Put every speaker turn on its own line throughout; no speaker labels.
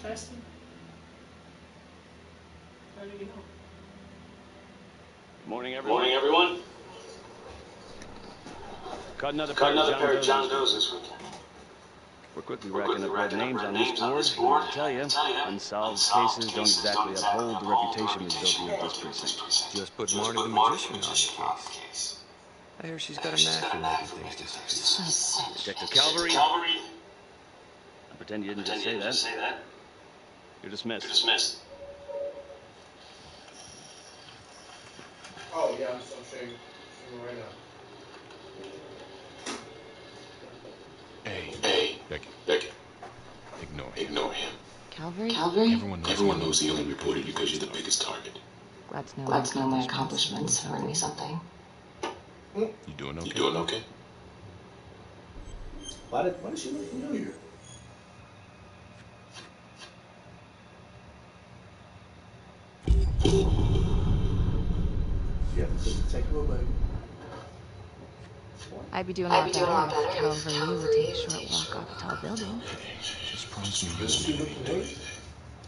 testing? How did you know?
Morning, everyone.
Morning, everyone.
Caught another
Got another pair
pair
of John Does this weekend.
We're quickly racking up red names on this board. I tell you, unsolved cases don't exactly uphold the reputation we've built here at this precinct.
Just put Marty the Magician on the case. I hear she's got a knack for making things disappear.
Detective Calvary. I pretend you didn't just say that. You're dismissed.
Oh, yeah, I'm showing right now.
Hey, Becky. Ignore him.
Calvary?
Everyone knows he only reported you because you're the biggest target.
Glad to know my accomplishments earn me something.
You doing okay?
Why does she look familiar? Yeah, take a little baby.
I'd be doing a lot better if Calvary would take a short walk off a tall building.
Just promise me you'll do it.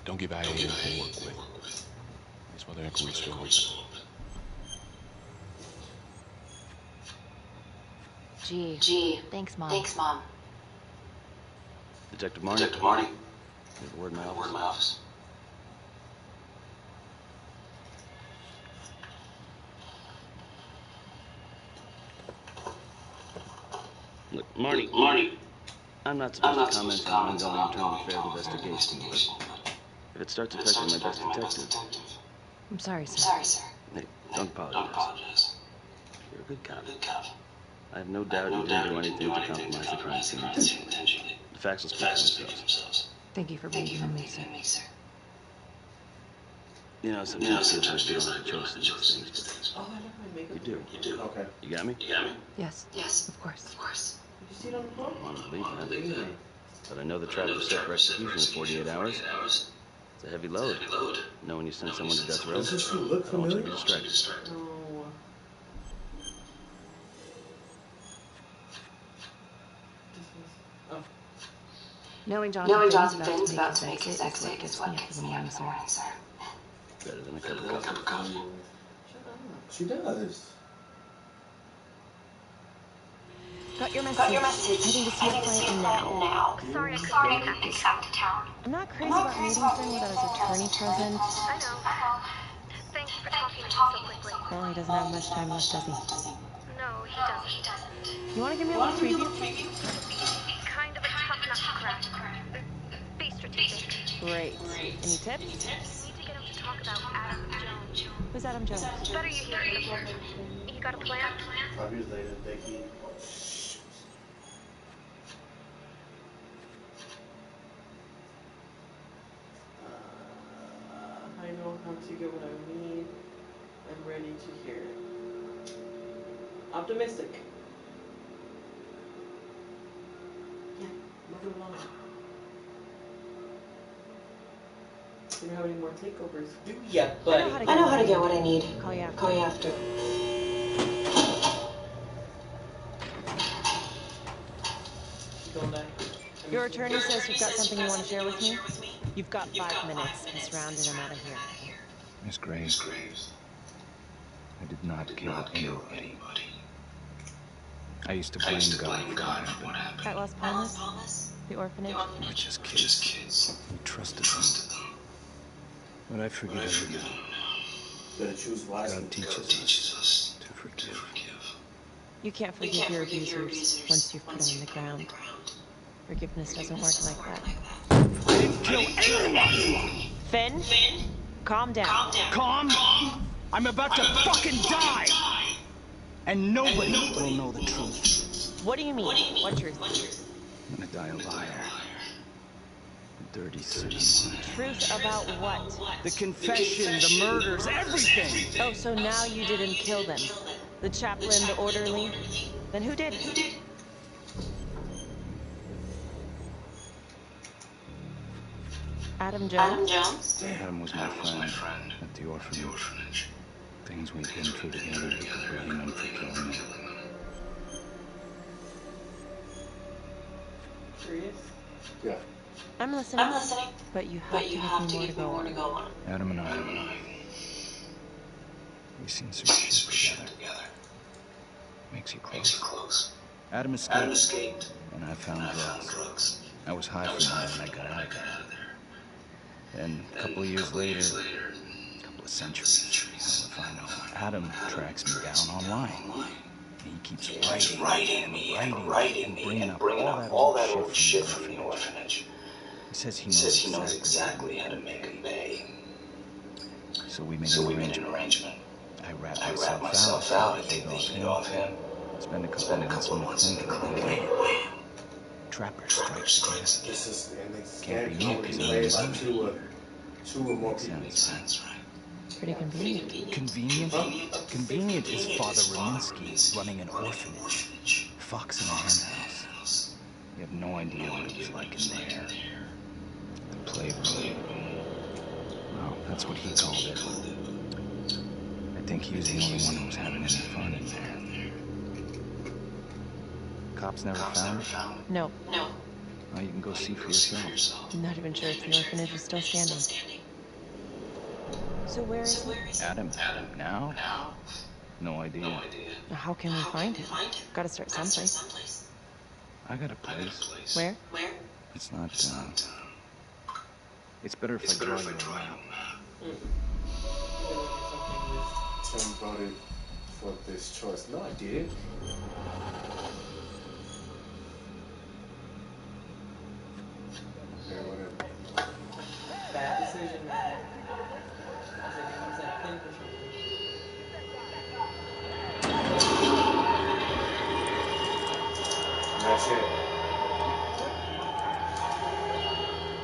Don't give IA anything to work with. That's why their inquiry's still open.
Gee. Thanks, Mom.
Detective Marty. You have a word in my office. Look, Marty. I'm not supposed to comment on ongoing internal affairs investigation, but if it starts affecting my best detective...
I'm sorry, sir.
Hey, don't apologize. You're a good cop. I have no doubt you didn't do anything to compromise the crime scene intentionally. The facts will speak for themselves.
Thank you for believing in me, sir.
You know, sometimes it feels like you don't have a choice in these things, but you do.
Okay.
You got me?
Yes, of course.
Did you see it on the phone?
I want to believe that. But I know the trap was set for execution in 48 hours. It's a heavy load. Knowing you send someone to death row,
Does this look
I don't want you
familiar?
to be distracted.
No.
Knowing Jonathan Finn's about to make his exit is what gets me up in the morning, sir.
Better than a cup of coffee.
She does.
Got your message. Heading to see your client now.
Sorry I couldn't make it out to town.
I'm not crazy about meeting Finn without his attorney present.
I know. Thank you for talking to me so quickly.
Well, he doesn't have much time left, does he?
No, he doesn't.
You want to give me a little preview?
Kind of a tough nut to crack. Be strategic.
Great. Any tips?
You need to get him to talk about Adam Jones.
Who's Adam Jones?
Better you hear him. You got a plan?
5 years later, Becky. I know how to get what I need. I'm ready to hear it. Optimistic. Yeah, move it along. You don't have any more takeovers, do ya, buddy?
I know how to get what I need.
Call you
after.
Don't die.
Your attorney says you've got something you want to share with me? You've got 5 minutes. Miss Rounded him out of here.
Miss Graves, I did not kill anybody. I used to blame God for what happened.
At Las Palmas? The orphanage?
We're just kids. We trusted them. But I forgive them now.
Gotta choose wisely.
God teaches us to forgive.
You can't forgive your abusers once you've put them in the ground. Forgiveness doesn't work like that.
I didn't kill anyone!
Finn? Calm down.
Calm? I'm about to fucking die! And nobody will know the truth.
What do you mean? What truth?
I'm gonna die a liar. A dirty son.
Truth about what?
The confession, the murders, everything!
Oh, so now you didn't kill them. The chaplain, the orderly? Then who did? Adam Jones?
Adam was my friend at the orphanage. Things we've been through together, we could blame him for killing me.
Serious? Yeah.
I'm listening. But you have to give me more to go on.
Adam and I, we've seen some shit together. Makes you close. Adam escaped, and I found drugs. I was high from them when I got out of there. Then, a couple of years later, a couple of centuries, hell if I know, Adam tracks me down online. He keeps writing me and bringing up all that old shit from the orphanage. He says he knows exactly how to make him pay. So we made an arrangement. I rat myself out if they feed off him. Spend a couple months in the clinic. Wham! Trapper strikes again. Can't be me because I'm two or more people. Makes sense, right?
Pretty convenient.
Convenient is Father Raminsky running an orphanage. Fox in a henhouse. You have no idea what it was like in there. The playroom. Well, that's what he called it. I think he was the only one who was having any fun in there. Cops never found it?
No.
Well, you can go see for yourself.
I'm not even sure if the orphanage is still standing. So where is he?
Adam? Now? No idea.
How can we find him? Gotta start someplace.
I got a place.
Where?
It's not, it's better if I draw you a map.
Tim voted for this choice. No, I did. Okay, whatever.
Bad decision, man. I was like, use that pin for something.
And that's it.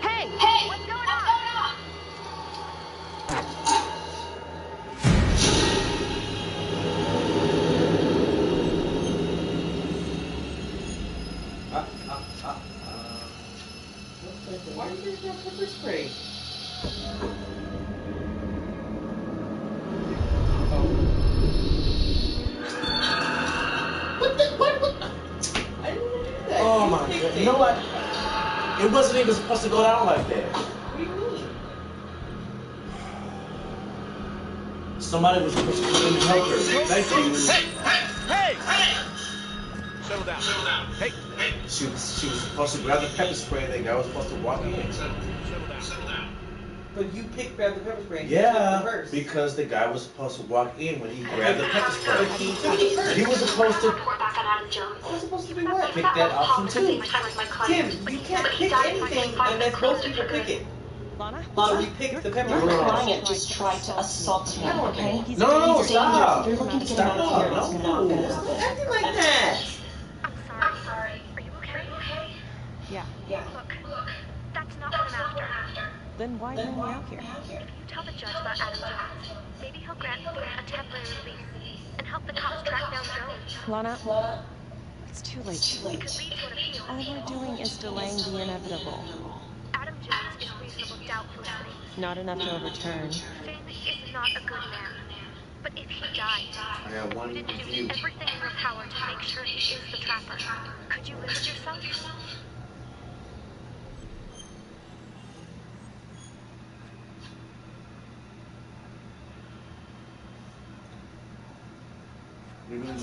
Hey! What's going on?
Why are you using that pepper spray? What? I didn't do that.
Oh
You
my
picked
god.
it.
You know what? It wasn't even supposed to go down like that.
What do you mean?
Somebody was supposed to come in and help her. Thank you.
Hey! Settle down. Hey!
She was supposed to grab the pepper spray and the guy was supposed to walk in.
Settle down.
But you grab the pepper spray and you took the
Yeah,
purse.
because the guy was supposed to walk in when he grabbed the pepper spray.
But he took the purse.
He was supposed to
Report back on Adam Jones.
It was supposed to be what?
pick that option too.
My time with my
Tim,
client.
you can't pick anything unless both people pick it.
Lana?
So we picked the pepper
Your
spray.
client
just tried to assault me,
I don't
okay?
think.
No, stop.
You're looking to get
Stop.
him out of here.
No.
It's not gonna
Stop
happen.
acting like that.
I'm sorry. Are you okay?
Yeah.
Look, that's not what I'm after.
Then why bring me out here?
If you tell the judge about Adam Jones, maybe he'll grant me a temporary release and help the cops track down Jones.
Lana? It's too late.
It could lead to an appeal.
All we're doing is delaying the inevitable.
Adam Jones is reasonable doubt, Felicity.
Not enough to overturn.
Finn is not a good man. But if he died,
I got one
you didn't do
view.
everything in your power to make sure he is the trapper. Could you live with yourself?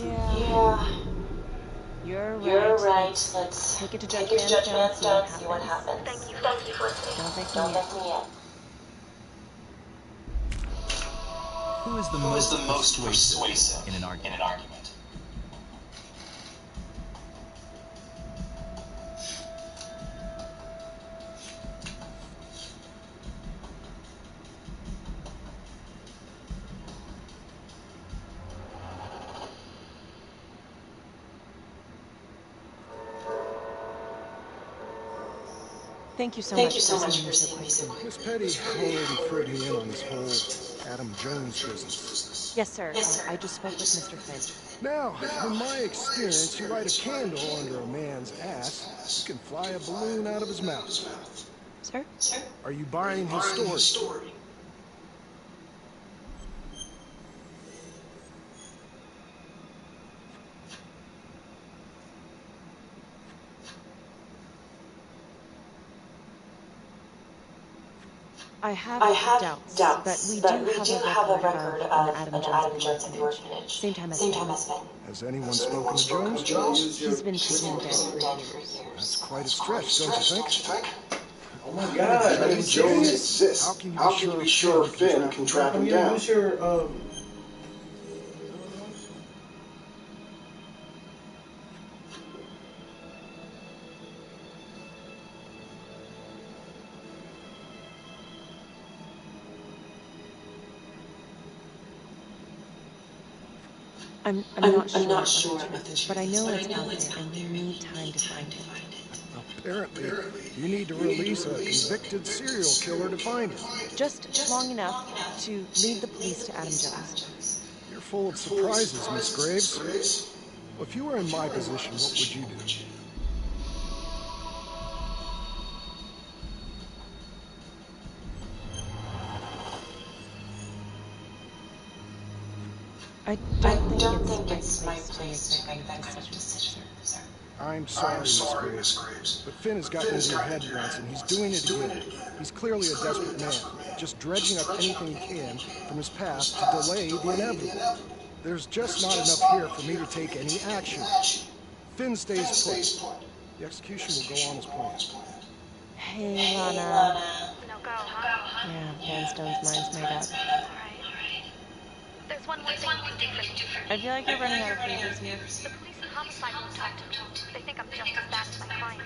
Yeah. You're right.
Let's
Take it to
take
Judge
it to Judge
Van
Vanstone,
see
see
what
what
happens.
happens.
Thank you for listening.
Don't thank
Don't
me
thank me yet.
Who is the most persuasive in an argument?
Thank you so
Thank
much
you so
for
much
seeing
for
me so
seeing me so
quickly.
Miss Petty already filled me in on this whole Adam Jones business.
Yes, sir.
Yes, sir.
I just spoke with Mr. Finn.
Now, in my experience, you light a candle under a man's ass, you can fly a balloon out of his mouth.
Sir?
Are you buying his story?
I have doubts,
but
but we do have a record of an Adam Jones at the orphanage. Same time as Finn.
Has anyone spoken to Jones?
He's been presumed dead for years.
That's quite a stretch, don't you think?
Oh my God! If Jones exists,
how can you be sure Finn can track him down?
Use your
I'm not sure what the truth is, but I know it's out there, and we need time to find it.
Apparently, you need to release a convicted serial killer to find him.
Just long enough to lead the police to Adam Jones.
You're full of surprises, Miss Graves. Well, if you were in my position, what would you do?
I don't think it's my place to make that kind of decision, sir.
I'm sorry, Miss Graves, but Finn has gotten into your head once, and he's doing it again. He's clearly a desperate man, just dredging up anything he can from his past to delay the inevitable. There's just not enough here for me to take any action. Finn stays put. The execution will go on as planned.
Hey, Lana.
No go, huh?
Yeah, Vanstone's mind's made up.
Alright. There's one more thing we can do for you.
I feel like you're running out of favors here.
The police and homicide won't talk to me. They think I'm just as bad as my client.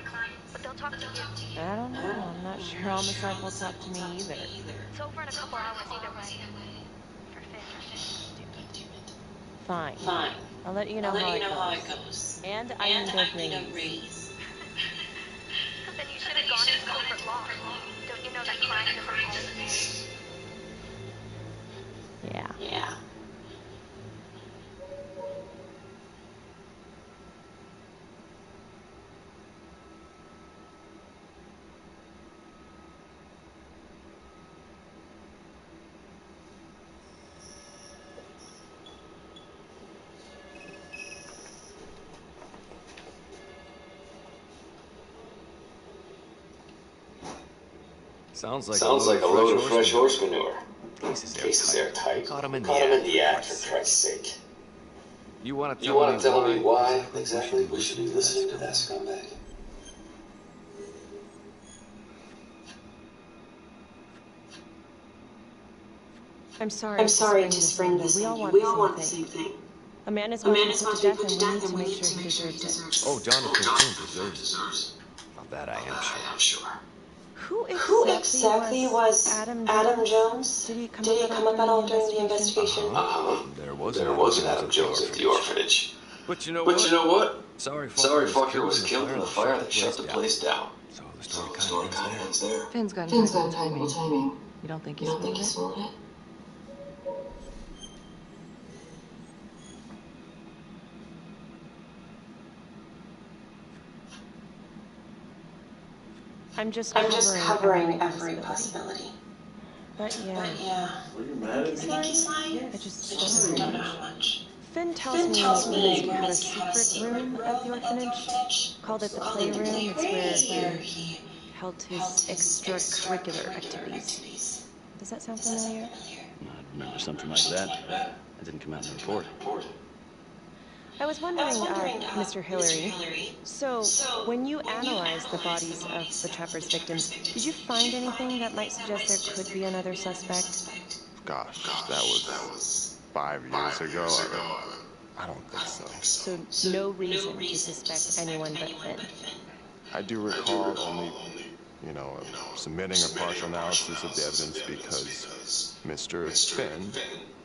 But they'll talk to you.
I don't know. I'm not sure Homicide will talk to me either.
It's over in a couple hours either way. For Finn.
Fine. I'll let you know how it goes. And I need a raise.
Then you should have gone to school for law. Don't you know that crime doesn't hold?
Yeah.
Sounds like a load of fresh horse manure. Cases airtight. Caught him in the act, for Christ's sake. You want to tell me why exactly we should be listening to that scumbag?
I'm sorry to spring this. We all want the same thing. A man is about to be put to death, and we need to make sure he deserves it.
Oh, Jonathan Finn deserves it. Of that I am sure.
Who exactly was Adam Jones? Did he come up at all during the investigation?
There was an Adam Jones at the orphanage. But you know what? Sorry fucker was killed in the fire that shut the place down. So the story kind of ends there.
Finn's got incredible timing. You don't think he's swallowed it?
I'm just covering every possibility. But yeah.
Were you mad at me?
I just don't know how much. Finn tells me he had a secret room at the orphanage. Called it the playroom. It's where he held his extracurricular activities. Does that sound familiar?
I remember something like that. That didn't come out in the report.
I was wondering, Mr. Hillary, so when you analyzed the bodies of the Trapper's victims, did you find anything that might suggest there could be another suspect?
Gosh, that was 5 years ago. I don't think so.
So no reason to suspect anyone but Finn?
I do recall only, submitting a partial analysis of the evidence because Mr. Finn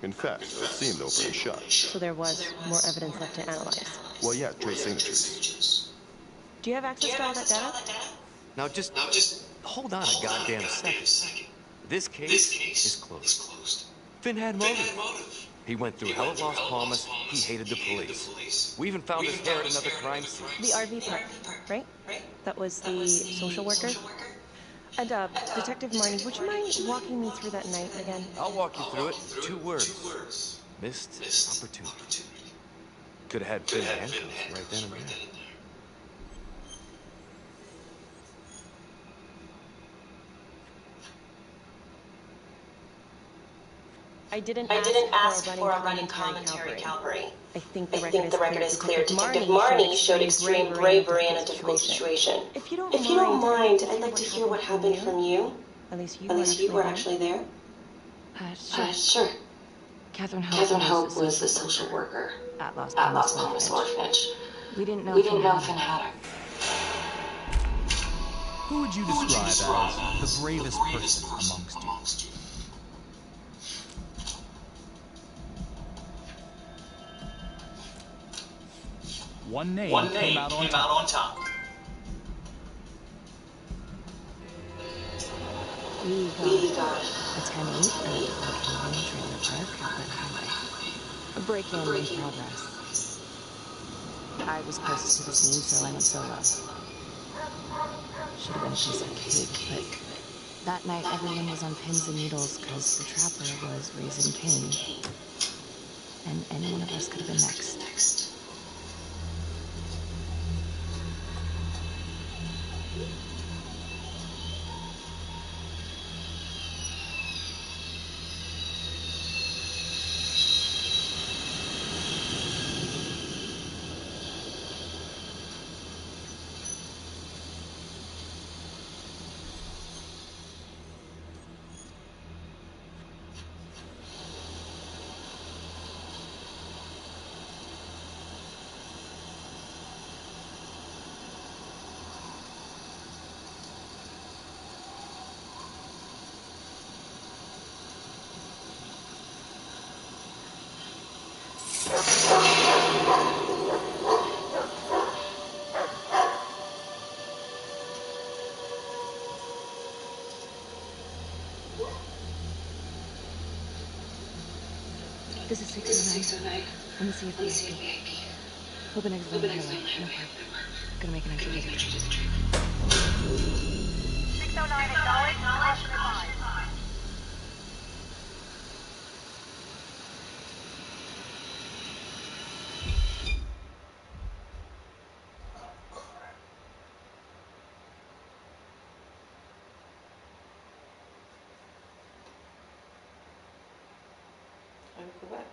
confessed. It seemed open and shut.
So there was more evidence left to analyze?
Well, yeah, trace signatures.
Do you have access to all that data?
Now just hold on a goddamn second. This case is closed. Finn had motive. He went through hell at Las Palmas. He hated the police. We even found his hair at another crime scene.
The RV park, right? That was the social worker? And, Detective Marnie, would you mind walking me through that night again?
I'll walk you through it. 2 words. Missed opportunity. Could have had Finn handcuffed right then and there.
I didn't ask for a running commentary, Calvary. I think the record is clear. Detective Marnie showed extreme bravery in a difficult situation. If you don't mind, I'd like to hear what happened from you. At least you were actually there. Sure. Catherine Hope was a social worker at Las Palmas Orphanage. We didn't know Finn had her.
Who would you describe as the bravest person amongst you? One name came out on top.
We got a 10-8 at Hawkhaven Trailer Park at the highway. A break-in in progress. I was closest to the scene, so I went solo. Should have been a piece of cake, but that night everyone was on pins and needles because the trapper was raising Cain. And any one of us could have been next. This is 609. Let me see if VIP. Open exit on the highway. No park. Gonna make an entry to the train.
609 acknowledged. Caution advised.
I'm correct.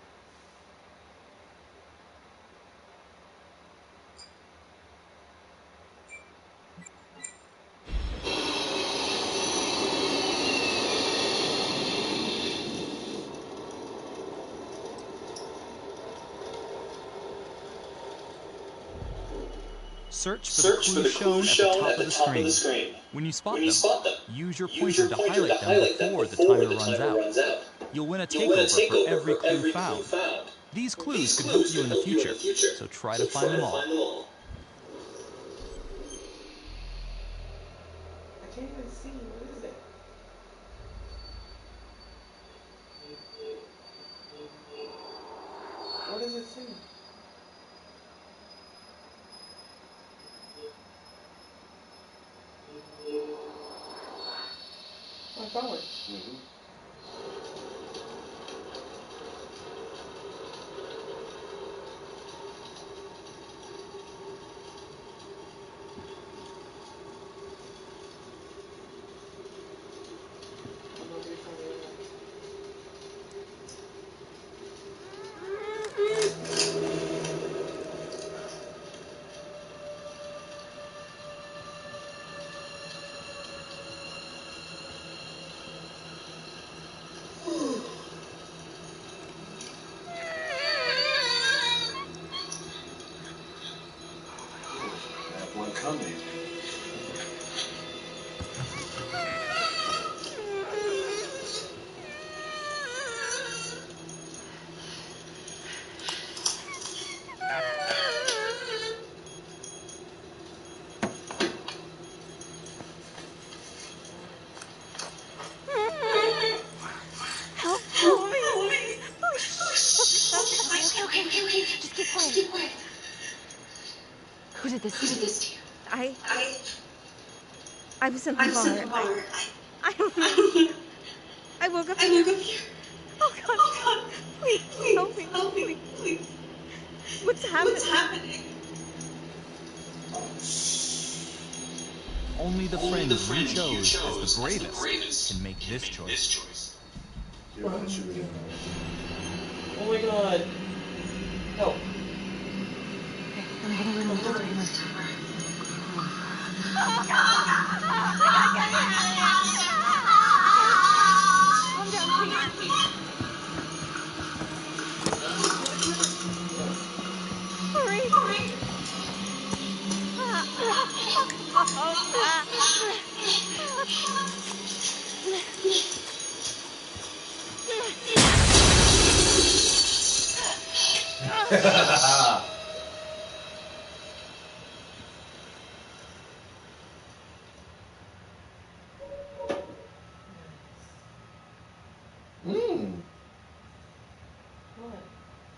Search for the clues shown at the top of the screen. When you spot them, use your pointer to highlight them before the timer runs out. You'll win a takeover for every clue found. These clues could help you in the future, so try to find them all.
I can't even see. What is it? What does it say? I found it.
One coming.
Who did this to you? I was in the bar. I don't know. I woke up here. Oh God. Please, help me. Please. What's happening?
Only the friends you chose as the bravest can make this choice.
You're right, she really
Oh my god. Help.
I'm gonna remove the timer. Calm down, please. Hurry.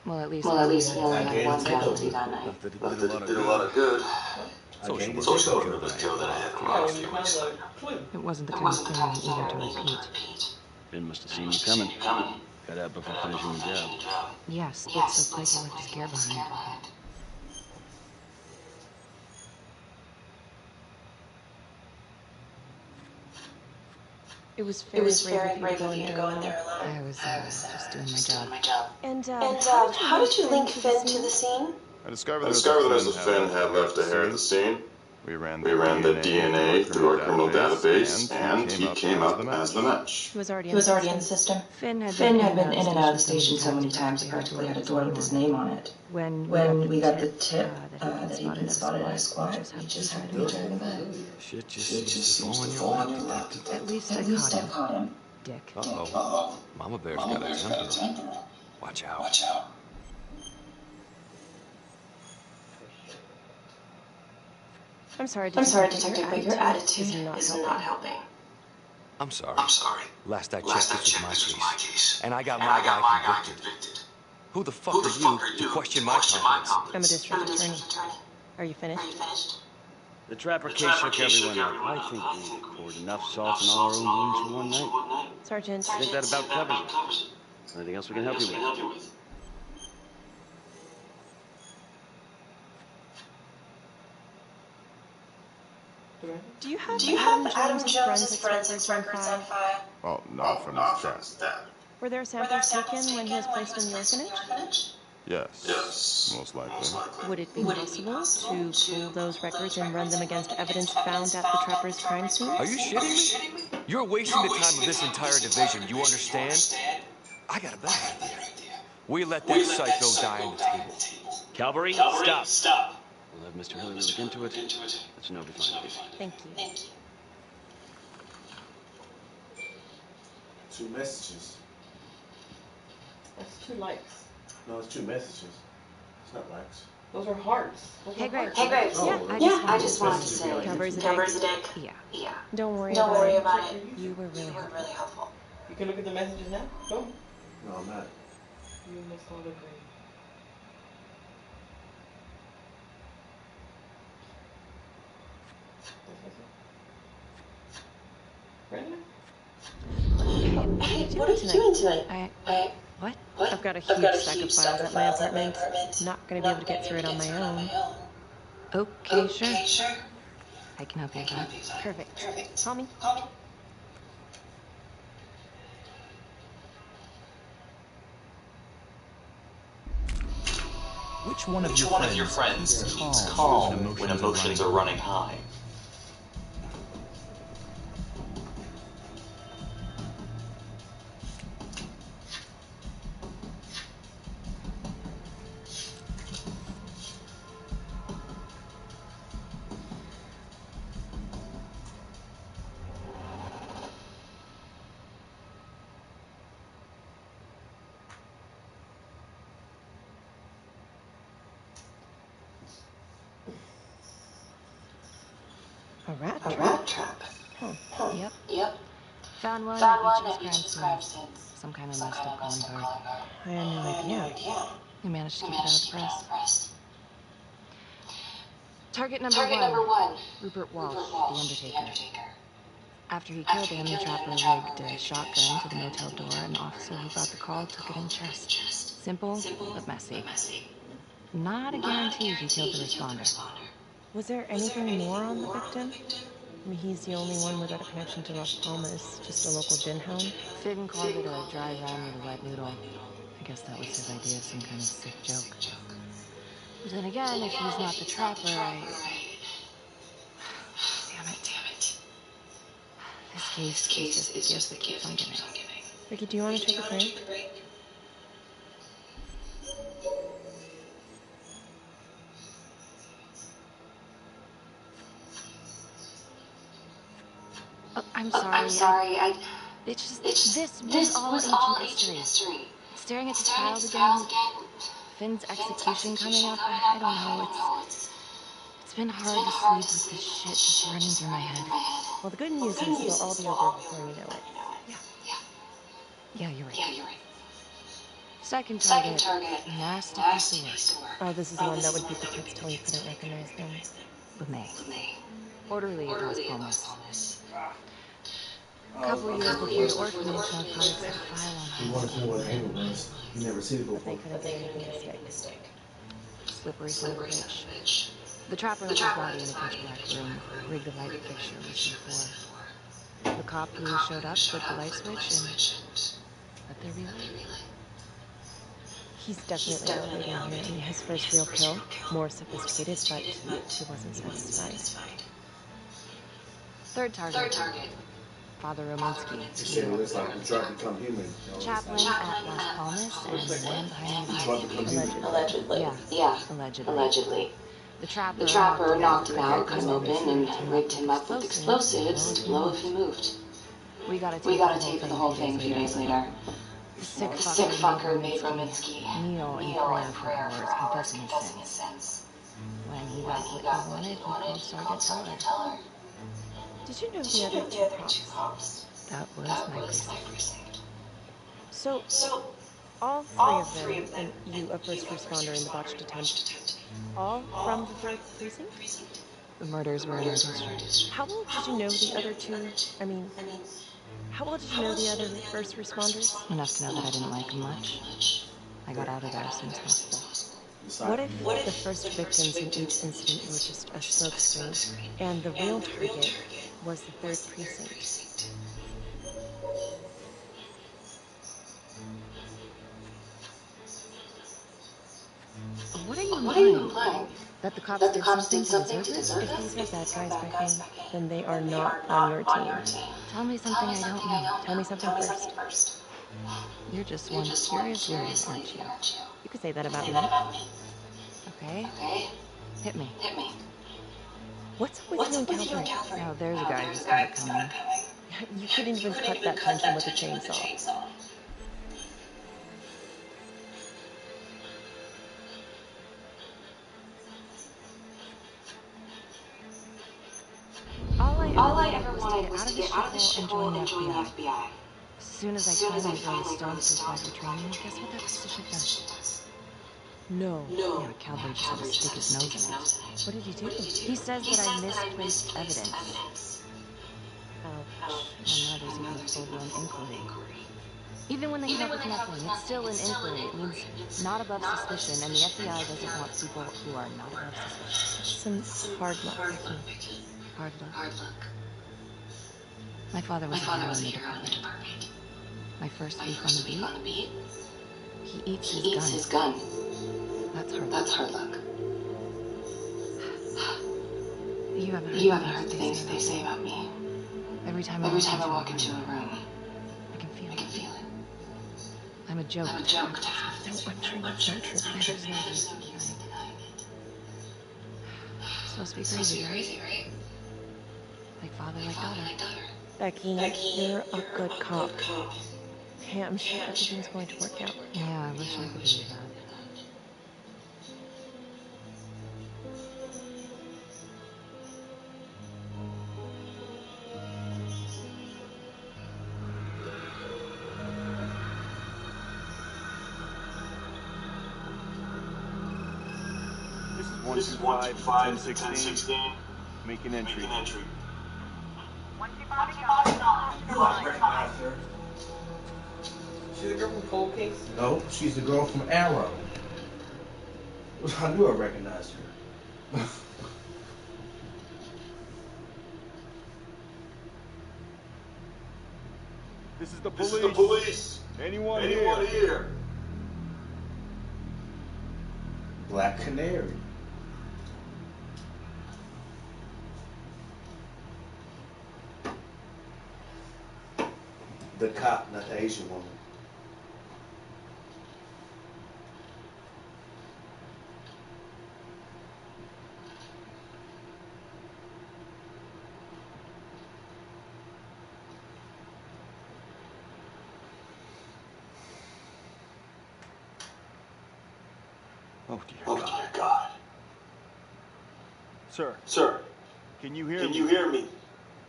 Well, at least we only had one casualty that night.
Not that it did a lot of good.
Again,
Social worker was killed that I had
Oh, you found the clue.
It wasn't the kind of thing I'm eager to repeat.
Ben must have seen you coming. Got out before finishing the job.
Yes, it's a place I left his gear behind. It was very brave of you to go in there alone. I was just doing my job. And how did you link Finn to the scene?
I discovered that Mr. Finn had left a hair at the scene. We ran the DNA through our criminal database, and he came up as the match.
He was already
in the system.
Finn had
been in and out of the station so many times, he practically had a door with his name on it.
When
we got the tip that he'd been spotted at a squad, we just happened to return the back.
Shit just seems to fall on your lap.
At least I caught him. Dick.
Uh-oh. Mama Bear's got a temper. Watch out.
I'm sorry, Detective,
but your attitude is not helping.
I'm sorry. Last I checked, this was my case. And I got my guy convicted. Who the fuck are you to question my confidence?
I'm a district attorney. Are you finished?
The Trapper case shook everyone up. I think we poured enough salt in all our own wounds for one night.
Sergeant.
I think that about covers it. Anything else we can help you with?
Do you have Adam Jones's forensics records on file?
Oh, not from his death.
Were there samples taken when he was placed in the orphanage?
Yes, most likely.
Would it be possible to pull those records and run them against evidence found at the Trapper's crime scene?
Are you shitting me? You're wasting the time of this entire division, you understand? I got a better idea. We let that psycho die on the table.
Calvary, stop. We'll have Mr. Hillary look into it. Let you know if we find it.
Thank you.
2 messages.
That's 2 likes.
No, it's 2 messages. It's not likes.
Those are hearts.
Hey, Graves.
Oh,
I
just wanted to say.
Calvary's a dick.
Yeah.
Don't worry
about it.
You were really
helpful.
You can look at the messages now. Go.
No, I'm not.
You must all agree. Brandon?
Hey, what are you doing tonight?
What? I've got a huge stack of files at my apartment. Not gonna be able to get through it on my own. Okay, sure. I can help you with that. Perfect. Call me.
Which one of your friends keeps calm when emotions are running high?
A rat trap?
Huh.
Yep. Found one at each of his crime scenes. Some kind of messed up calling card. I had no idea. We managed to keep it out of the press. Target number one. Rupert Walsh, the Undertaker. After he killed him, the Trapper rigged a shotgun to the motel door, and the officer who got the call took it in chest. Simple, but messy. Not a guarantee he killed the responder. Was there anything more on the victim? I mean, he's the only one without a connection to Las Palmas, just a local din hound.
Finn called it a dry run with a wet noodle. I guess that was his idea of some kind of sick joke. But then again, if he's not the trapper, Damn it. This case is just the gift I'm giving.
Ricky, do you want to take a break?
Oh, I'm sorry. It's just this was all ancient history. Staring at the child again. Finn's execution coming up. I don't know. It's been hard to sleep with this shit just running through my head.
Well, the good news is it'll all be over before you know it.
Yeah, you're right. Second target, nasty piece of work.
Oh, this is the one that would beat the kids till you couldn't recognize them.
With me. Orderly at Las Palmas. A couple years before the orphanage, my father set a file on
He wanted to know what angle was. He never seen it
But they
before.
couldn't get anything to stick.
Slippery son of a bitch. The trapper left his body in a pitch black room, rigged a light fixture with C4. The cop who showed up flipped the light switch and let there be light.
He's definitely elevating here. I mean, his first real kill, more sophisticated, but he wasn't satisfied.
Third target. Father Romansky.
He said it looks like he tried to become human.
Chaplain at Las Palmas and the man behind
He tried to become human.
Allegedly.
Yeah.
Allegedly.
The trapper
knocked him out, cut him open, and rigged him up with explosives to blow if he moved.
We got a
tape of the whole thing a few days later.
The sick
Sick fucker made Romansky
kneel in prayer for hours, confessing his sins. When he got what he wanted, he called Sergeant Teller.
Did you know the other two cops?
That was my precinct.
So, all three of them, and you, a first responder in the botched attempt, all from the 3rd precinct?
The murders were in our district.
How well did you know the other two? I mean, how well did you know the other first responders?
Enough to know that I didn't like them much. I got out of there as soon as possible.
What if the first victims in each incident were just a smokescreen, and the real target was the 3rd precinct?
What are you implying?
That the cops did something to deserve it? If these are bad guys, Becky, then they are not on your team.
Tell me something I don't know.
Tell me something first.
You're just one curious lady, aren't you?
You could say that about me.
Okay. Hit me.
What's with you and Calvary?
Oh, there's a guy who's got it coming.
You couldn't even cut that tension with a chainsaw.
All I ever wanted was to get out of this shithole and join the FBI.
As soon as I finally drove the stone through fighter training, guess what that piece of shit does?
No.
Yeah, Calvary just had to stick his nose in it.
What did he do?
He says that I misplaced evidence.
Ouch.
And now there's even a full-blown inquiry. Even when they come up with nothing, it's still an inquiry. It means not above suspicion, and the FBI doesn't want people who are not above suspicion.
Some hard luck.
Hard luck. My father was a hero in the department. My first week on the beat, he eats his gun. That's hard luck. You haven't heard the things they say about me. Every time I walk into a room, I can feel it. I'm a joke.
No, I'm sure that's not true.
There's no reason to deny it. Supposed to be crazy, right? Like father, like daughter.
Becky, you're a good cop. Hey, I'm sure everything's going to work out.
Yeah, I wish I could believe that.
This is 125 1016. Make an entry.
She the girl from Cold Case?
No, she's the girl from Arrow. I knew I recognized her.
This is the police. Anyone here?
Black Canary. The cop, not the Asian woman.
Oh dear God. Sir, can you hear me?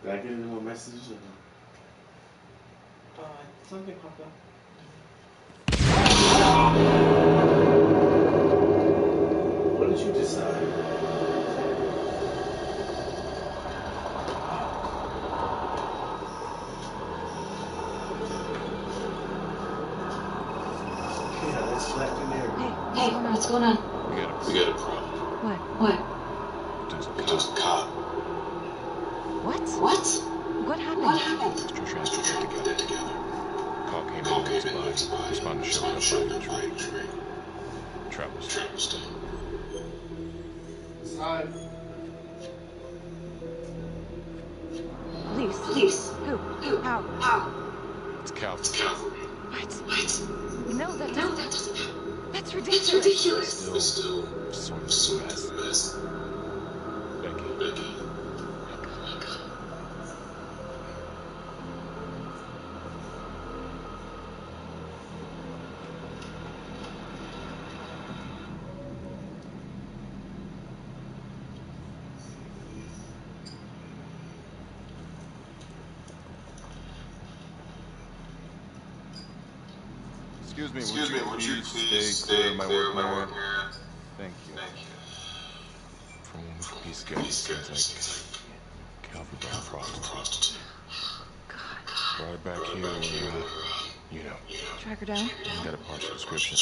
Did I get any more messages or no?
Something popped up.
What did you decide? Yeah, that's Black Canary.
Hey, what's going on?
We got a problem.
What?
There's a cop.
What? What happened?
Mr. Transfer got together. Call came in and his body. Responded to show up by the jury. Travis.
Side.
Police? Who? How?
It's Calvin.
What? No, that doesn't. That's ridiculous.
Still sort of a mess. Becky. Excuse me, would you please stay clear of my work area? Thank you. From one week piece ago, it seems like Calvin brought a prostitute. Brought her back here where, you know.
Track her down?
Got a partial description.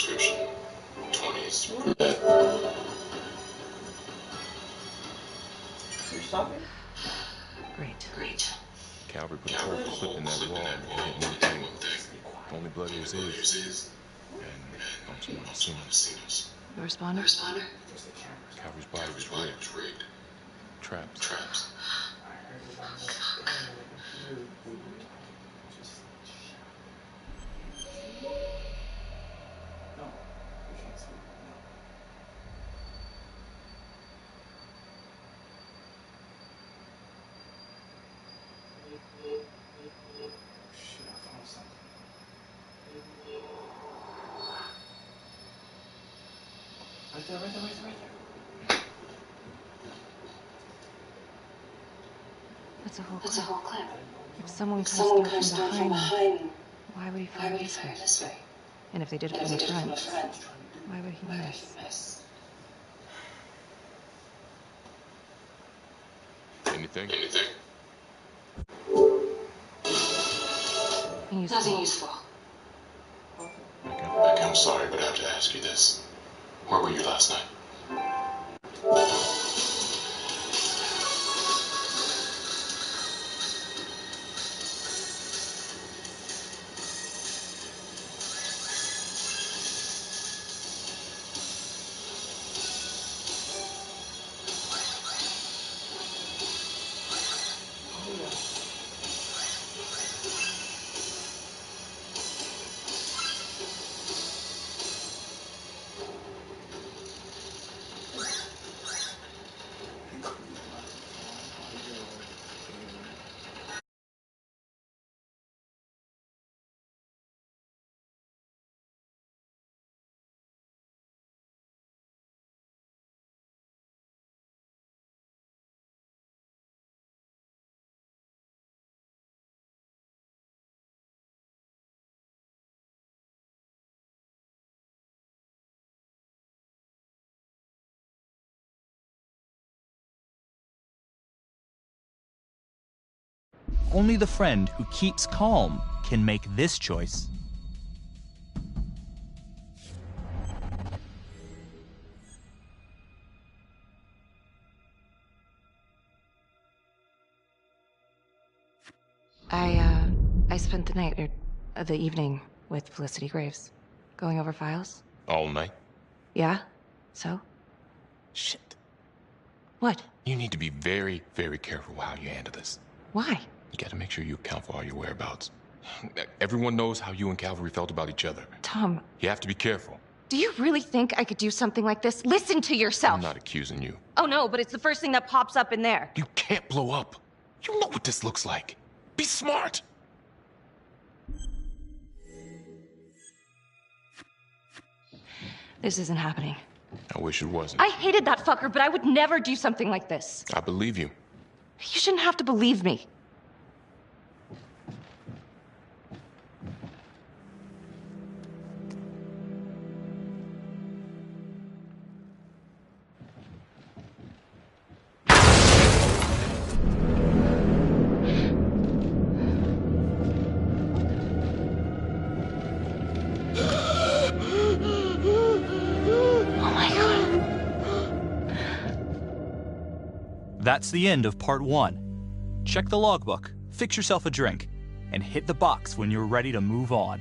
20s.
You're stopping?
Great.
Calvary put a whole clip in that wall and hit one thing. Only blood was his. And also one seen.
The responder?
Calvary's body was rigged. Traps.
Right there.
That's a whole clip. If someone comes through from behind him, why would he fire this way? And if they did it from the front, why would he miss?
Anything?
Nothing useful.
Okay, I'm sorry, but I have to ask you this. Where were you last night?
Only the friend who keeps calm can make this choice.
I spent the night, or The evening with Felicity Graves. Going over files?
All night?
Yeah? So?
Shit.
What?
You need to be very, very careful how you handle this.
Why?
You gotta make sure you account for all your whereabouts. Everyone knows how you and Calvary felt about each other.
Tom.
You have to be careful.
Do you really think I could do something like this? Listen to yourself!
I'm not accusing you.
Oh no, but it's the first thing that pops up in there.
You can't blow up. You know what this looks like. Be smart!
This isn't happening.
I wish it wasn't.
I hated that fucker, but I would never do something like this.
I believe you.
You shouldn't have to believe me.
That's the end of part 1. Check the logbook, fix yourself a drink, and hit the box when you're ready to move on.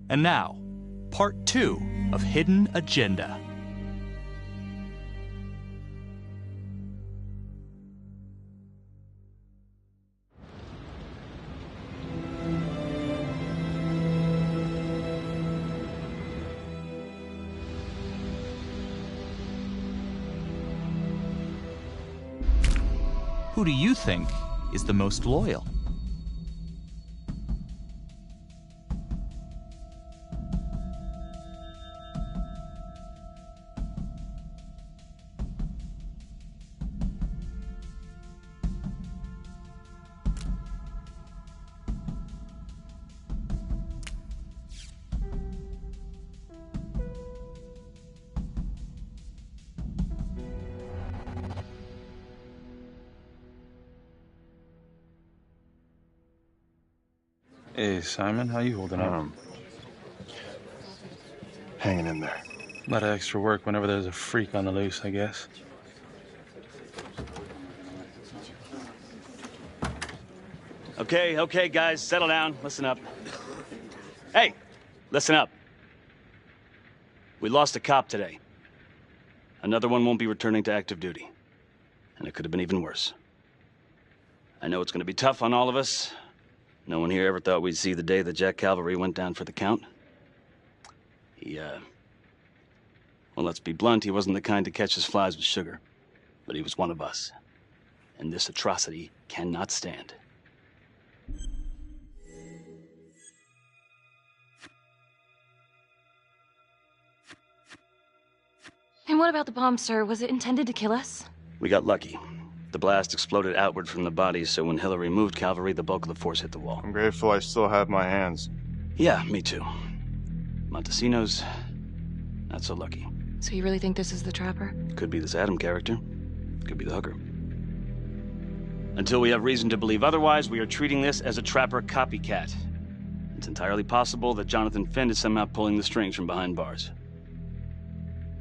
And now, part 2 of Hidden Agenda. Who do you think is the most loyal?
Hey, Simon, how you holding up?
Hanging in there.
A lot of extra work whenever there's a freak on the loose, I guess.
Okay, guys, settle down. Listen up. Hey, listen up. We lost a cop today. Another one won't be returning to active duty. And it could have been even worse. I know it's going to be tough on all of us. No one here ever thought we'd see the day that Jack Calvary went down for the count. Well, let's be blunt, he wasn't the kind to catch his flies with sugar. But he was one of us. And this atrocity cannot stand.
And what about the bomb, sir? Was it intended to kill us?
We got lucky. The blast exploded outward from the bodies, so when Hillary moved Calvary, the bulk of the force hit the wall.
I'm grateful I still have my hands.
Yeah, me too. Montesinos, not so lucky.
So you really think this is the Trapper?
Could be this Adam character. Could be the hooker. Until we have reason to believe otherwise, we are treating this as a Trapper copycat. It's entirely possible that Jonathan Finn is somehow pulling the strings from behind bars.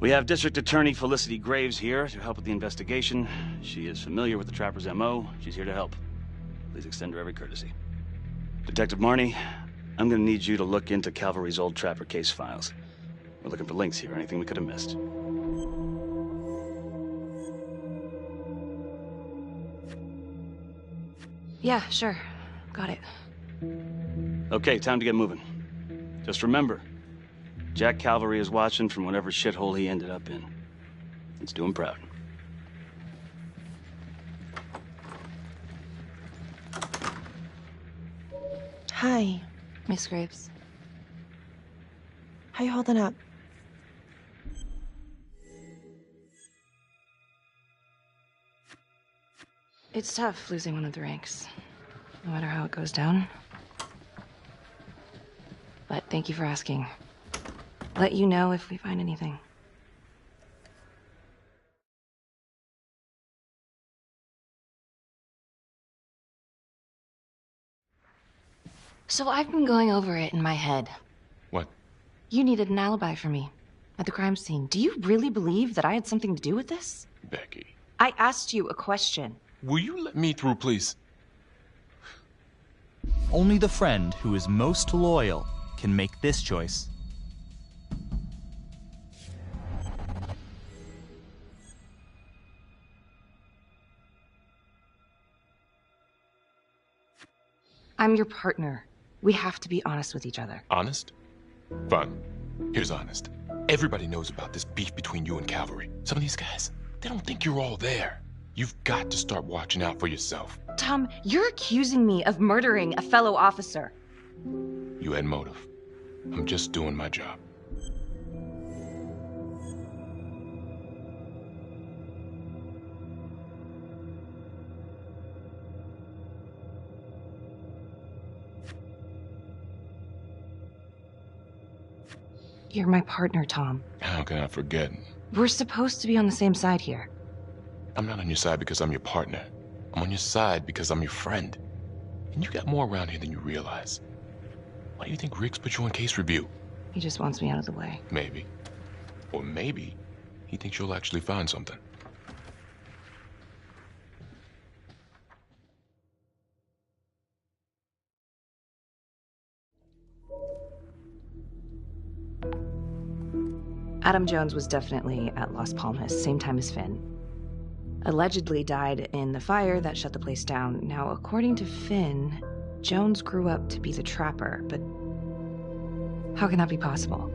We have District Attorney Felicity Graves here to help with the investigation. She is familiar with the Trapper's MO. She's here to help. Please extend her every courtesy. Detective Marnie, I'm gonna need you to look into Calvary's old Trapper case files. We're looking for links here, anything we could have missed.
Yeah, sure. Got it.
Okay, time to get moving. Just remember, Jack Calvary is watching from whatever shithole he ended up in. Let's do him proud.
Hi.
Miss Graves.
How you holding up?
It's tough losing one of the ranks, no matter how it goes down. But thank you for asking. Let you know if we find anything. So I've been going over it in my head.
What?
You needed an alibi for me at the crime scene. Do you really believe that I had something to do with this?
Becky.
I asked you a question.
Will you let me through, please?
Only the friend who is most loyal can make this choice.
I'm your partner. We have to be honest with each other.
Honest? Fine. Here's honest. Everybody knows about this beef between you and Calvary. Some of these guys, they don't think you're all there. You've got to start watching out for yourself.
Tom, you're accusing me of murdering a fellow officer.
You had motive. I'm just doing my job.
You're my partner, Tom.
How can I forget?
We're supposed to be on the same side here.
I'm not on your side because I'm your partner. I'm on your side because I'm your friend. And you got more around here than you realize. Why do you think Riggs put you on case review?
He just wants me out of the way.
Maybe. Or maybe he thinks you'll actually find something.
Adam Jones was definitely at Las Palmas, same time as Finn. Allegedly died in the fire that shut the place down. Now, according to Finn, Jones grew up to be the trapper, but how can that be possible?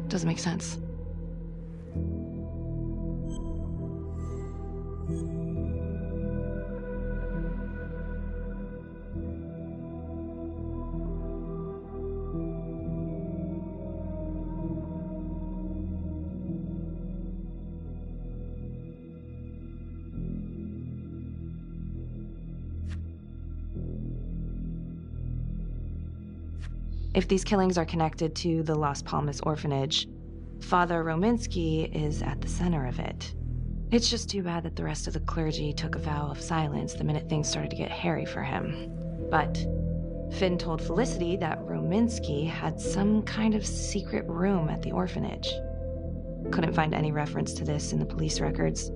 Doesn't make sense. If these killings are connected to the Las Palmas orphanage, Father Rominsky is at the center of it. It's just too bad that the rest of the clergy took a vow of silence the minute things started to get hairy for him. But Finn told Felicity that Rominsky had some kind of secret room at the orphanage. Couldn't find any reference to this in the police records.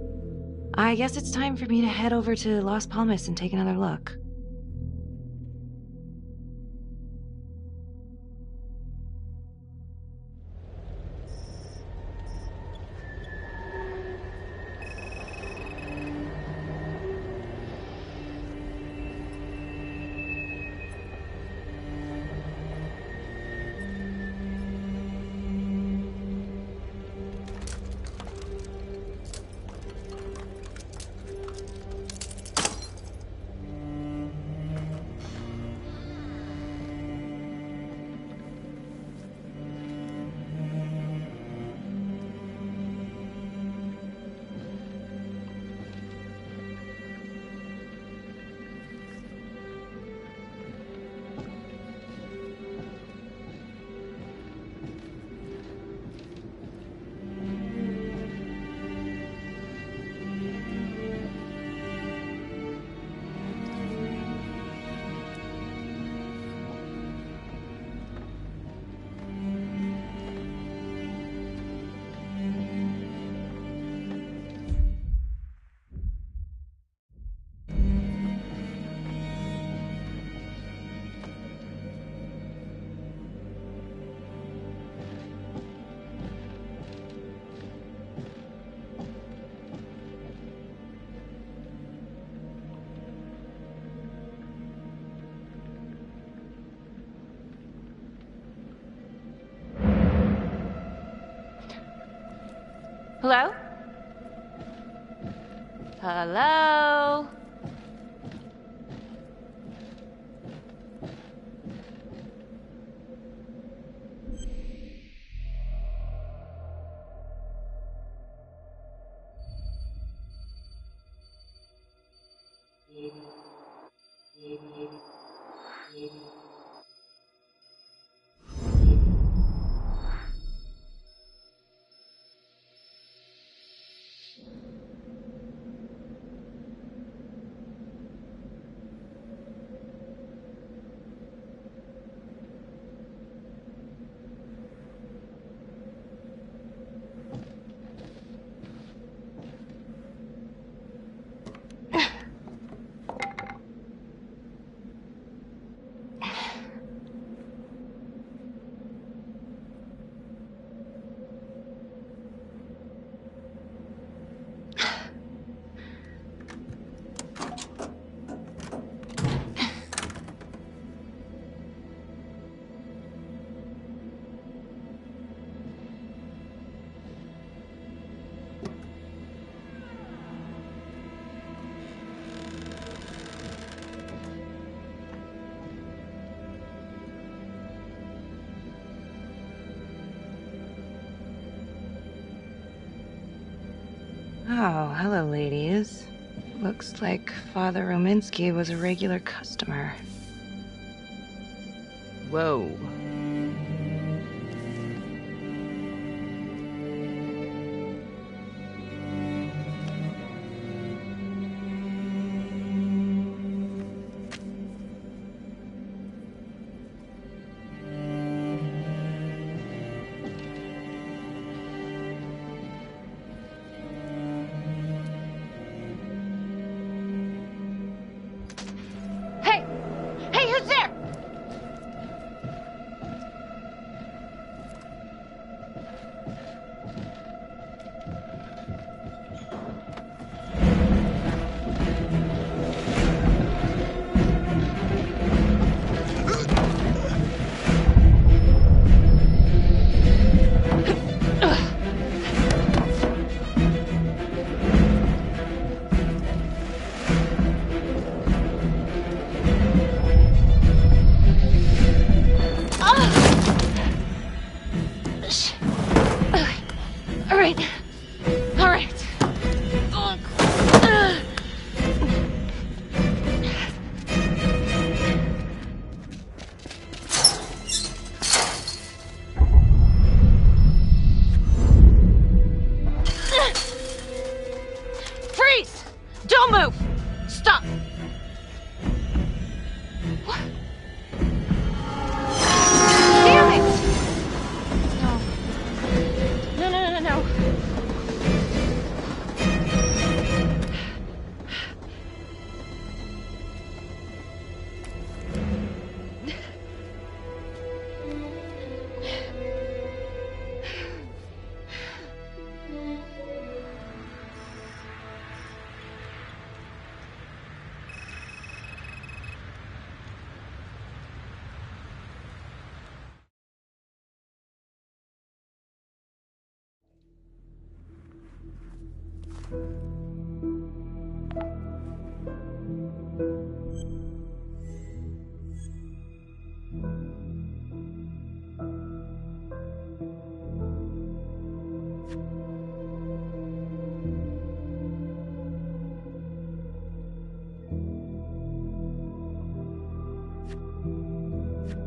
I guess it's time for me to head over to Las Palmas and take another look. Hello? Hello? Oh, hello, ladies. Looks like Father Rominsky was a regular customer. Whoa.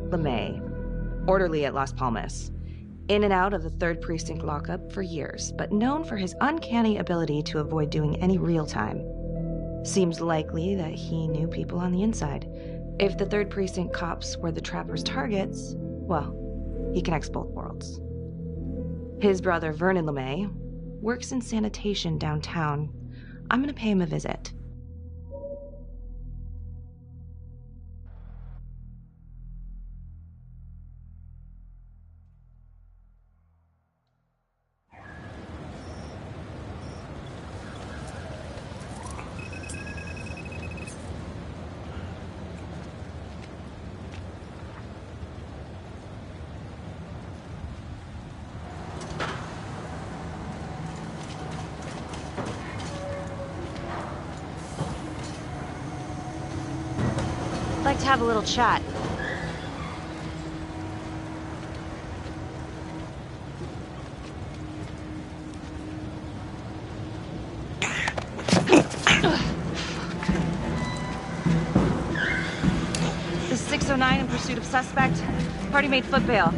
LeMay, orderly at Las Palmas. In and out of the 3rd Precinct lockup for years, but known for his uncanny ability to avoid doing any real time. Seems likely that he knew people on the inside. If the 3rd Precinct cops were the Trapper's targets, well, he connects both worlds. His brother, Vernon LeMay, works in sanitation downtown. I'm gonna pay him a visit. Like to have a little chat. This is 609 in pursuit of suspect. Party made foot bail.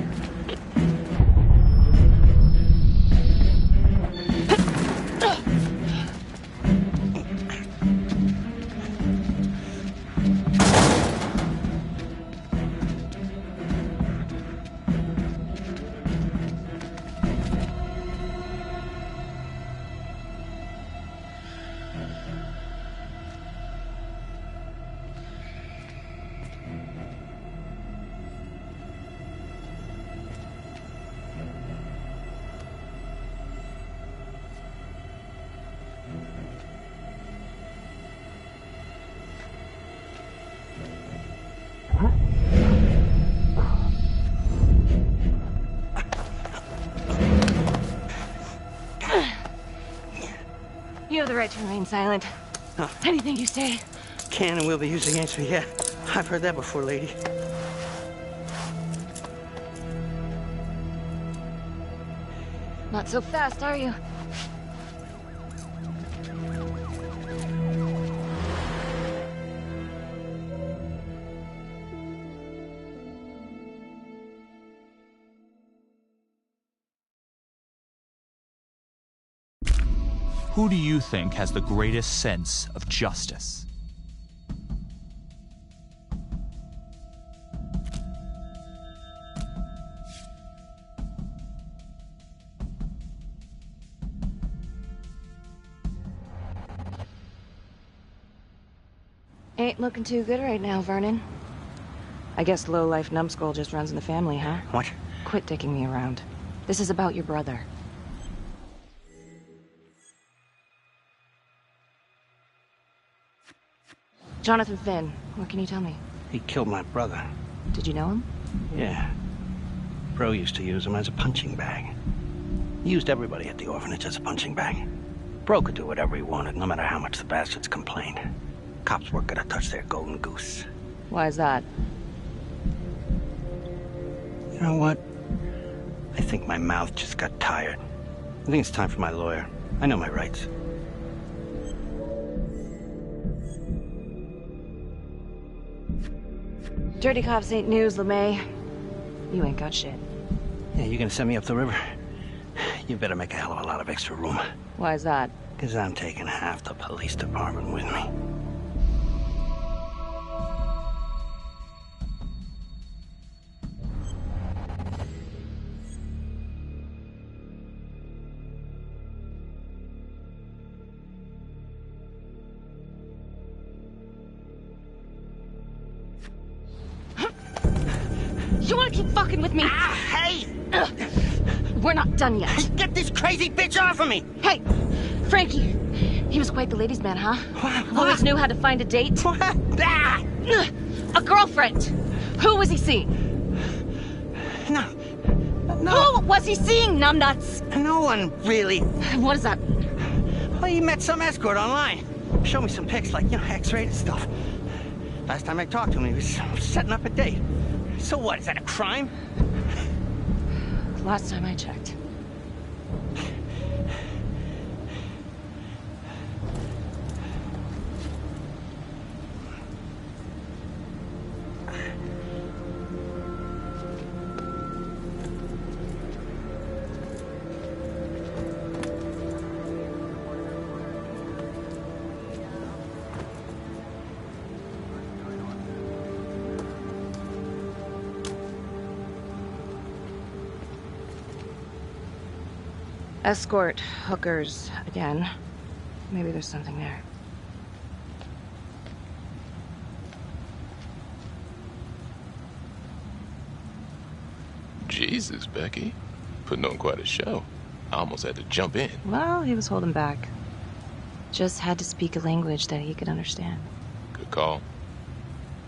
You have the right to remain silent.
Huh.
Anything you say.
Can and will be used against me, yeah. I've heard that before, lady.
Not so fast, are you?
Who do you think has the greatest sense of justice?
Ain't looking too good right now, Vernon. I guess low-life numbskull just runs in the family, huh?
What?
Quit dicking me around. This is about your brother. Jonathan Finn, what can you tell me?
He killed my brother.
Did you know him?
Yeah. Bro used to use him as a punching bag. He used everybody at the orphanage as a punching bag. Bro could do whatever he wanted, no matter how much the bastards complained. Cops weren't gonna touch their golden goose.
Why is that?
You know what? I think my mouth just got tired. I think it's time for my lawyer. I know my rights.
Dirty cops ain't news, LeMay. You ain't got shit.
Yeah, you gonna send me up the river? You better make a hell of a lot of extra room.
Why is that?
Because I'm taking half the police department with me.
You wanna keep fucking with me?
Hey!
We're not done yet.
Get this crazy bitch off of me!
Hey, Frankie. He was quite the ladies' man, huh?
What?
Always knew how to find a date.
What? Ah!
A girlfriend. Who was he seeing?
No.
Who was he seeing, numbnuts?
No one, really.
What is that?
Well, he met some escort online. Showed me some pics, like, X-rated stuff. Last time I talked to him, he was setting up a date. So what, is that a crime?
Last time I checked. Escort hookers again. Maybe there's something there.
Jesus, Becky. Putting on quite a show. I almost had to jump in.
Well, he was holding back. Just had to speak a language that he could understand.
Good call.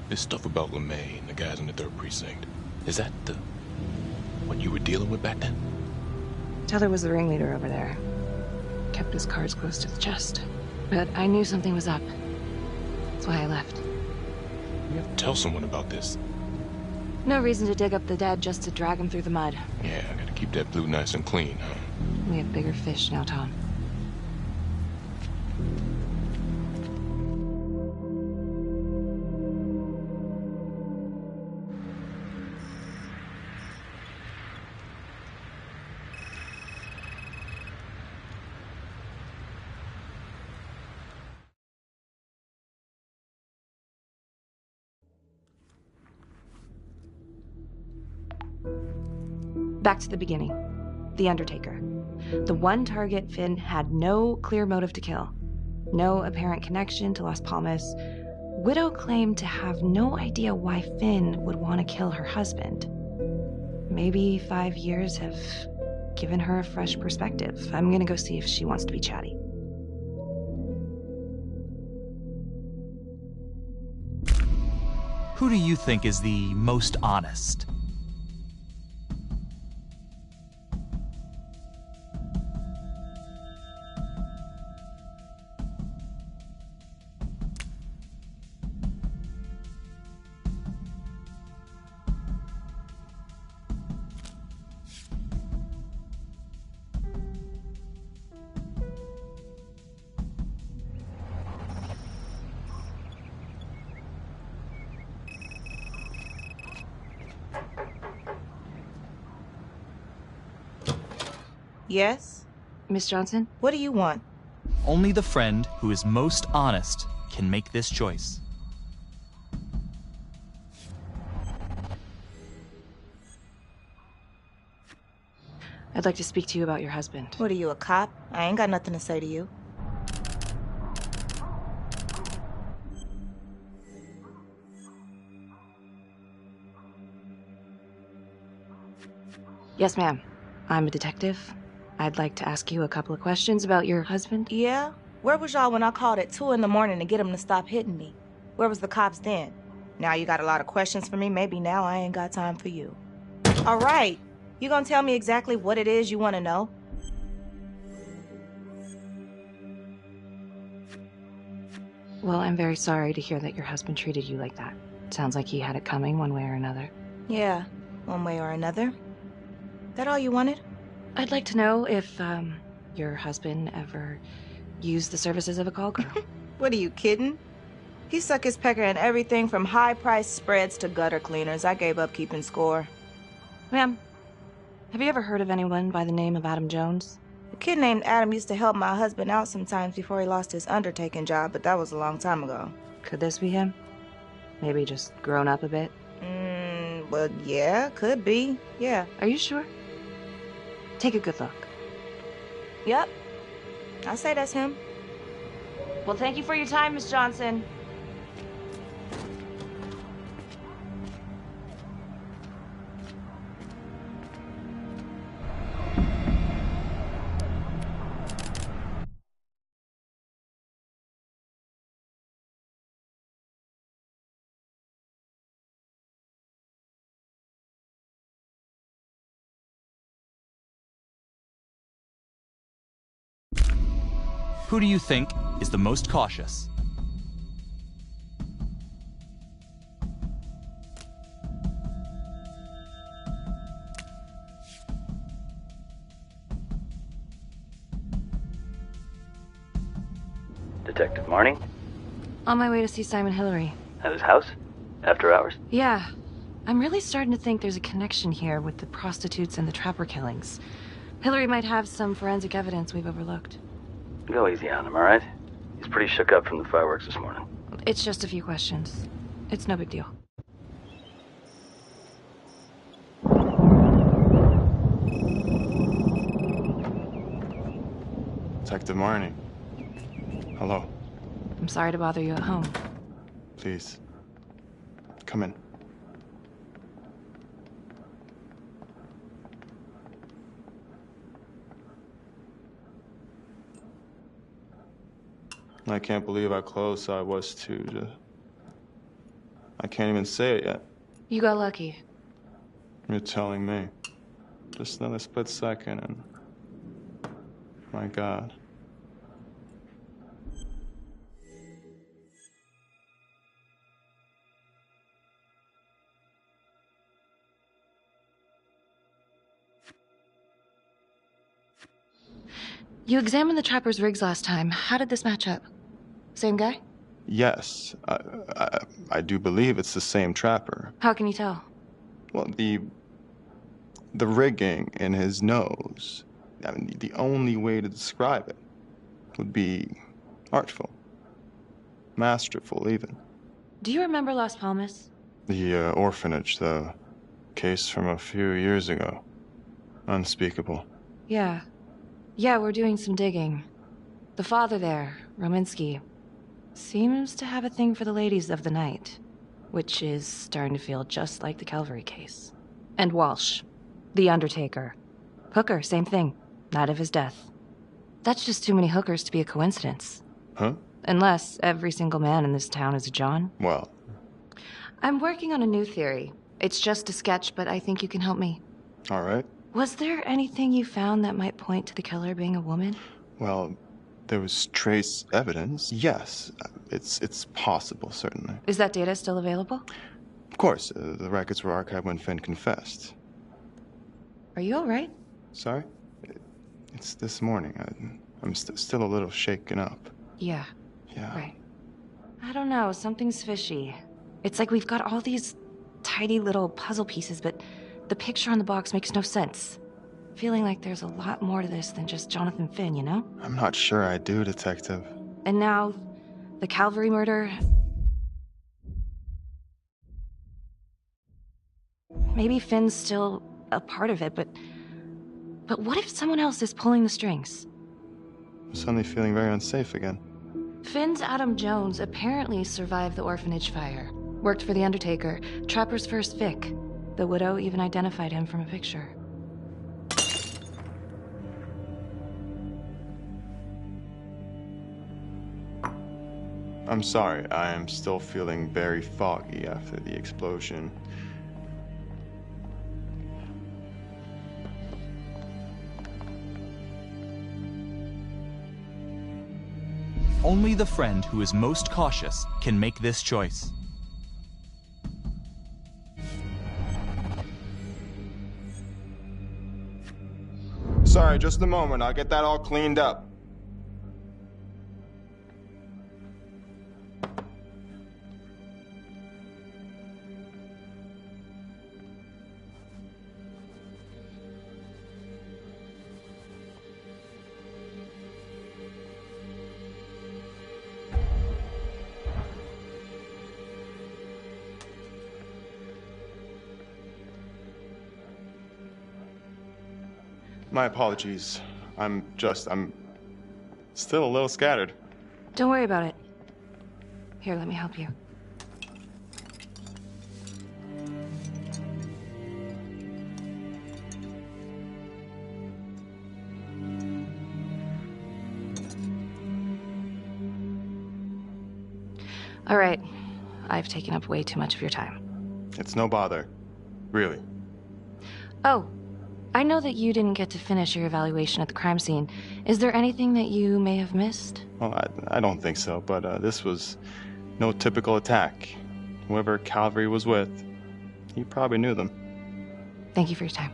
This stuff about LeMay and the guys in the 3rd Precinct, is that what you were dealing with back then?
Teller was the ringleader over there. Kept his cards close to the chest. But I knew something was up. That's why I left.
You have to tell someone about this.
No reason to dig up the dead just to drag him through the mud.
Yeah, I gotta keep that blue nice and clean, huh?
We have bigger fish now, Tom. Back to the beginning. The Undertaker. The one target Finn had no clear motive to kill. No apparent connection to Las Palmas. Widow claimed to have no idea why Finn would want to kill her husband. Maybe 5 years have given her a fresh perspective. I'm gonna go see if she wants to be chatty.
Who do you think is the most honest?
Yes?
Miss Johnson?
What do you want?
only the friend who is most honest can make this choice.
I'd like to speak to you about your husband.
What are you, a cop? I ain't got nothing to say to you.
Yes, ma'am. I'm a detective. I'd like to ask you a couple of questions about your husband.
Yeah? Where was y'all when I called at 2 in the morning to get him to stop hitting me? Where was the cops then? Now you got a lot of questions for me. Maybe now I ain't got time for you. All right. You gonna tell me exactly what it is you want to know?
Well, I'm very sorry to hear that your husband treated you like that. Sounds like he had it coming one way or another.
Yeah, one way or another. That all you wanted?
I'd like to know if, your husband ever used the services of a call girl.
What are you kidding? He suck his pecker in everything from high-priced spreads to gutter cleaners. I gave up keeping score.
Ma'am, have you ever heard of anyone by the name of Adam Jones?
A kid named Adam used to help my husband out sometimes before he lost his undertaking job, but that was a long time ago.
Could this be him? Maybe just grown up a bit?
Well, yeah, could be. Yeah.
Are you sure? Take a good look.
Yep. I say that's him.
Well, thank you for your time, Miss Johnson.
Who do you think is the most cautious?
Detective Marnie?
On my way to see Simon Hillary.
At his house? After hours?
Yeah. I'm really starting to think there's a connection here with the prostitutes and the Trapper killings. Hillary might have some forensic evidence we've overlooked.
Go easy on him, all right? He's pretty shook up from the fireworks this morning.
It's just a few questions. It's no big deal.
Detective Marnie. Hello.
I'm sorry to bother you at home.
Please. Come in. I can't believe how close I was to I can't even say it yet.
You got lucky.
You're telling me. Just another split second and... My God.
You examined the Trapper's rigs last time. How did this match up? Same guy?
Yes. I do believe it's the same Trapper.
How can you tell?
Well, the rigging in his nose. I mean, the only way to describe it would be artful. Masterful, even.
Do you remember Las Palmas?
The orphanage, the case from a few years ago. Unspeakable.
Yeah. Yeah, we're doing some digging. The father there, Rominsky, seems to have a thing for the ladies of the night, which is starting to feel just like the Calvary case. And Walsh, the Undertaker. Hooker, same thing. Night of his death. That's just too many hookers to be a coincidence.
Huh?
Unless every single man in this town is a John.
Well.
I'm working on a new theory. It's just a sketch, but I think you can help me.
All right.
Was there anything you found that might point to the killer being a woman?
Well, there was trace evidence. Yes, it's possible, certainly.
Is that data still available?
Of course, the records were archived when Finn confessed.
Are you all right?
Sorry? It's this morning. I'm still a little shaken up.
Yeah.
Yeah.
Right. I don't know, something's fishy. It's like we've got all these tidy little puzzle pieces, but the picture on the box makes no sense. feeling like there's a lot more to this than just Jonathan Finn, you know?
I'm not sure I do, Detective.
And now, the Calvary murder... Maybe Finn's still a part of it, but what if someone else is pulling the strings?
I'm suddenly feeling very unsafe again.
Finn's Adam Jones apparently survived the orphanage fire. Worked for the Undertaker, Trapper's first Vic. The widow even identified him from a picture.
I'm sorry, I am still feeling very foggy after the explosion.
Only the friend who is most cautious can make this choice.
Sorry, just a moment. I'll get that all cleaned up. My apologies. I'm still a little scattered.
Don't worry about it. Here, let me help you. All right. I've taken up way too much of your time.
It's no bother. Really.
Oh. I know that you didn't get to finish your evaluation at the crime scene. Is there anything that you may have missed?
Well, I don't think so, but this was no typical attack. Whoever Calvary was with, he probably knew them.
Thank you for your time.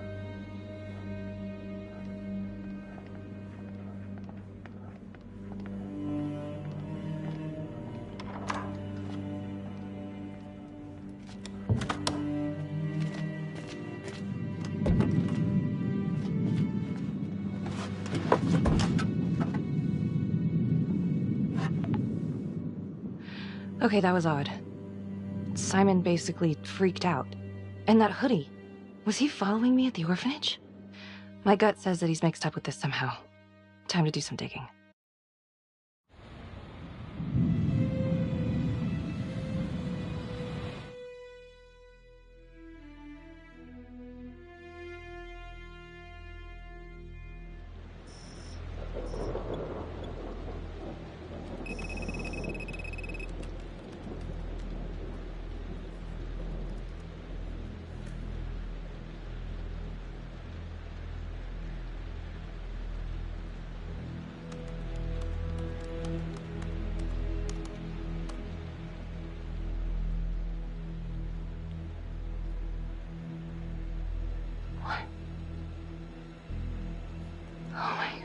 Okay, that was odd. Simon basically freaked out. And that hoodie. Was he following me at the orphanage? My gut says that he's mixed up with this somehow. Time to do some digging. Oh my God.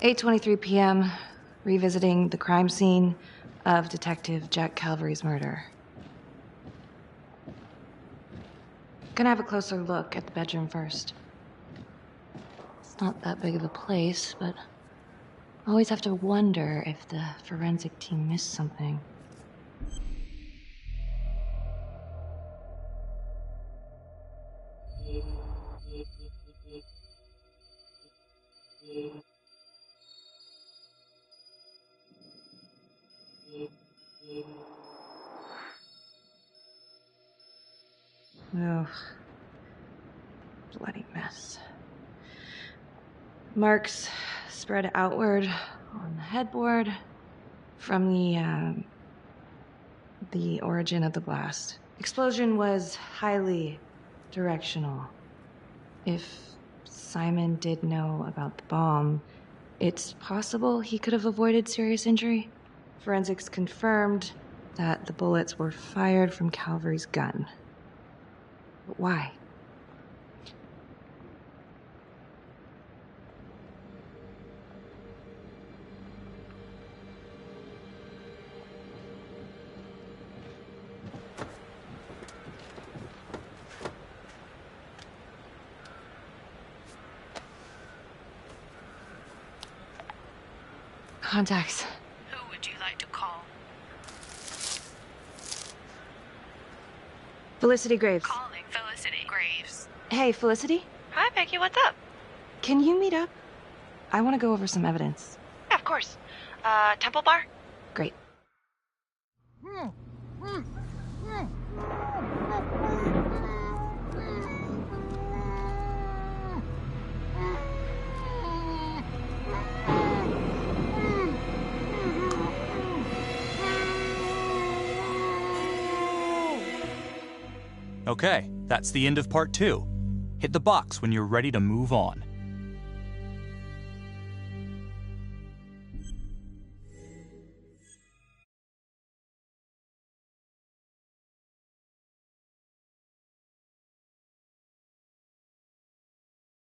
8:23 p.m., revisiting the crime scene of Detective Jack Calvary's murder. Gonna have a closer look at the bedroom first. It's not that big of a place, but I always have to wonder if the forensic team missed something. Ugh. Bloody mess. Marks spread outward on the headboard from the origin of the blast. Explosion was highly directional. If Simon did know about the bomb, it's possible he could have avoided serious injury. Forensics confirmed that the bullets were fired from Calvary's gun. But why? Contacts.
Who would you like to call?
Felicity Graves.
Calling Felicity Graves.
Hey, Felicity?
Hi, Becky, what's up?
Can you meet up? I want to go over some evidence.
Yeah, of course. Temple Bar?
Great.
Okay, that's the end of part 2. Hit the box when you're ready to move on.